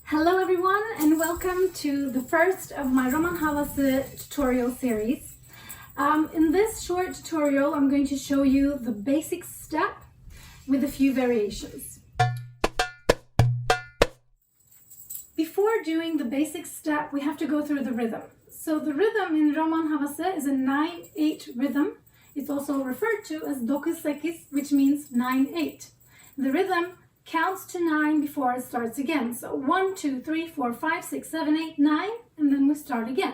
Hello everyone and welcome to the first of my Roman Havasi tutorial series. In this short tutorial I'm going to show you the basic step with a few variations. Before doing the basic step we have to go through the rhythm. So the rhythm in Roman Havasi is a 9-8 rhythm. It's also referred to as 9-8, which means 9-8. The rhythm counts to 9 before it starts again. So 1, 2, 3, 4, 5, 6, 7, 8, 9, and then we start again.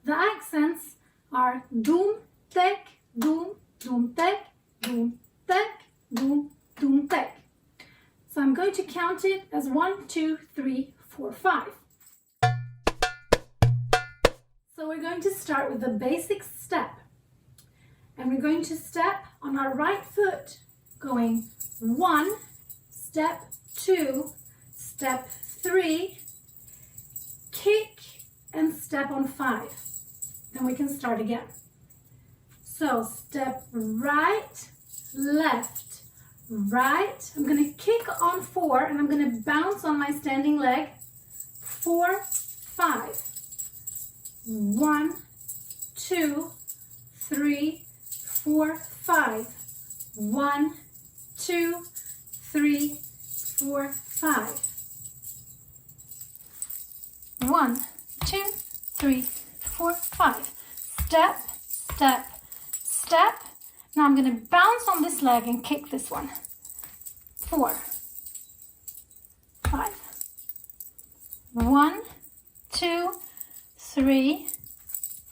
The accents are dum, tek, dum, dum, tek, dum, tek, dum, dum, tek. So I'm going to count it as 1, 2, 3, 4, 5. So we're going to start with the basic step. And we're going to step on our right foot, going 1, step 2, step 3, kick, and step on 5. Then we can start again. So step right, left, right. I'm going to kick on 4 and I'm going to bounce on my standing leg. 4, 5. 1, 2, 3, 4, 5. 1, 2, 3, 4, 5. 1, 2, 3, 4, 5. Step, step, step. Now I'm going to bounce on this leg and kick this one. 4, 5. 1, 2, 3,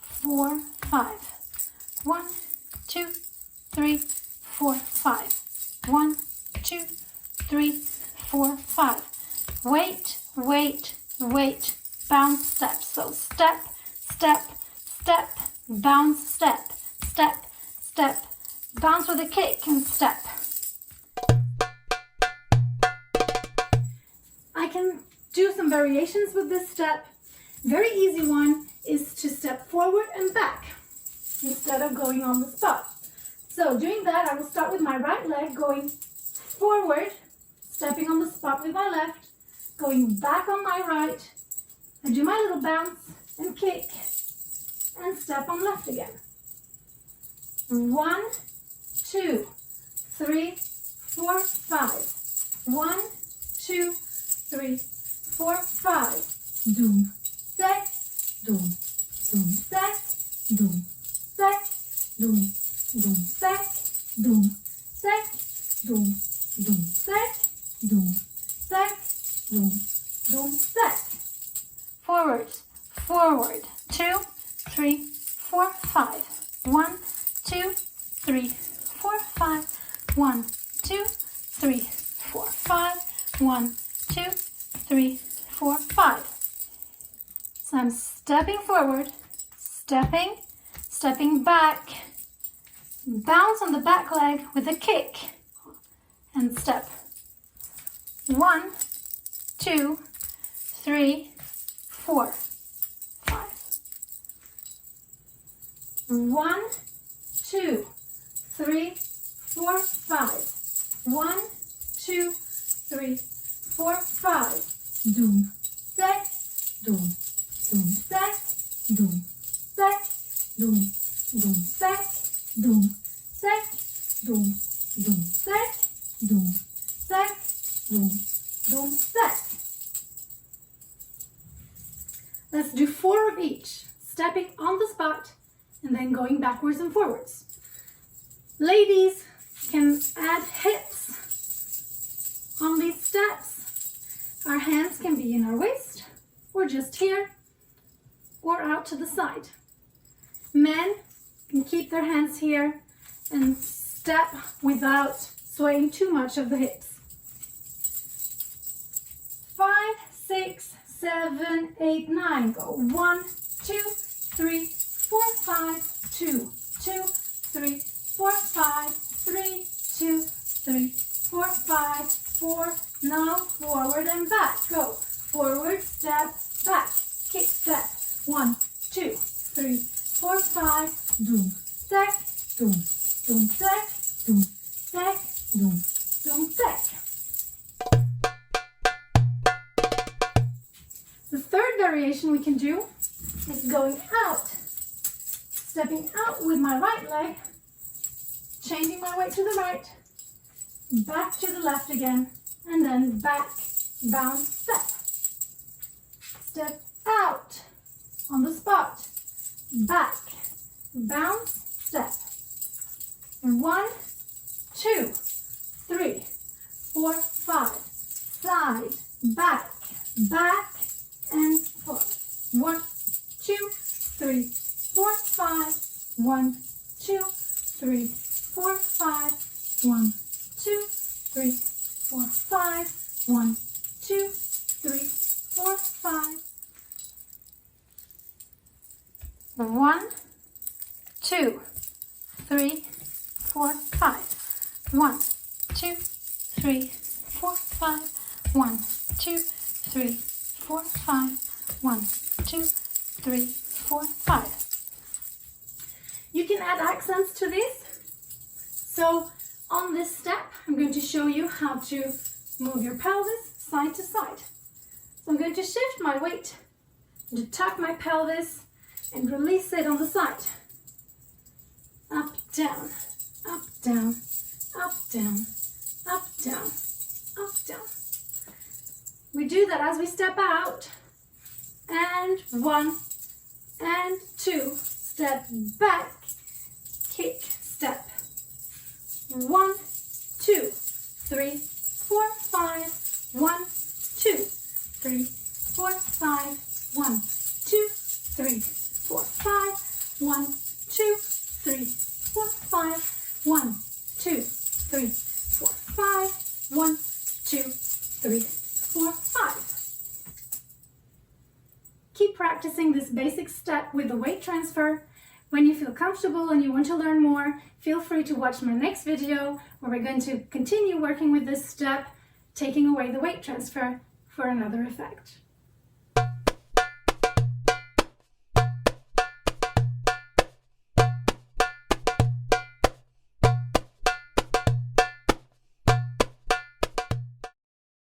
4, 5. 1, 2, 3, 4, 5. 1, 2, 3, 4, 5. Wait, wait, wait. Bounce, step. So step, step, step, bounce, step, step, step. Bounce with a kick and step. I can do some variations with this step. Very easy one is to step forward and back instead of going on the spot. So doing that, I will start with my right leg going forward, stepping on the spot with my left, going back on my right. I do my little bounce and kick and step on left again. 1, 2, 3, 4, 5. 1, 2, 3, 4, 5. Doom, sek, doom, doom, sek, doom, sek, doom, doom, sek, doom, sek, doom, doom, sek, doom, sek, doom, doom, sek. Forward, forward. 2, 3, 4, 5. 1, 2, 3, 4, 5. 1, 2, 3, 4, 5. 1, 2, 3, 4, 5. So I'm stepping forward, stepping, stepping back, bounce on the back leg with a kick, and step. 1, 2, 3, 4, 5. 1, 2, 3, 4, 5. 1, 2, 3, 4, 5. Doom, sek, doom, doom, sek, doom, sek, doom, doom, sek, doom, sek, doom, doom, sek, doom, sek, doom, doom, sek. Let's do 4 of each, stepping on the spot and then going backwards and forwards. Ladies can add hips on these steps. Our hands can be in our waist or just here or out to the side. Men can keep their hands here and step without swaying too much of the hips. 5, 6, 7, 8, 9. Go 1, 2, 3, 4, 5, 2, 2, 3, 4, 5, 3, 2, 3, 4, 5, 4. Now forward and back. Go forward, step, back, kick, step. 1, 2, 3, 4, 5. Doom, sek, doom, doom, sek, doom, sek, doom, doom, sek. variation we can do is going out, stepping out with my right leg, changing my weight to the right, back to the left again, and then back, bounce, step. Step out on the spot, back, bounce, step. 1, 2, 3, 4, 5. Slide, back, back, and forth. 1, 2, 3, 4, 5. 1, 2, 3, 4, 5. 1, 2, 3, 4, 5. 1, 2, 3, 4, 5. 1, 2, 3, 4, 5. 1, 2, 3, 4, 5. 1, 2, 3, 4, 5. 1, 2, 3, 4, 5. You can add accents to this. So on this step, I'm going to show you how to move your pelvis side to side. So I'm going to shift my weight to tuck my pelvis and release it on the side. Up, down, up, down, up, down, up, down, up, down. We do that as we step out. And 1 and 2, step back, kick, step. 1, 2, 3, 4, 5. 1, 2, 3, 4, 5. 1, 2, 3, 4, 5. 1, 2, 3, 4, 5. 1, 2, 3, 4, 5. 1, 2, 3, 4, 5. Keep practicing this basic step with the weight transfer. When you feel comfortable and you want to learn more, feel free to watch my next video where we're going to continue working with this step, taking away the weight transfer for another effect.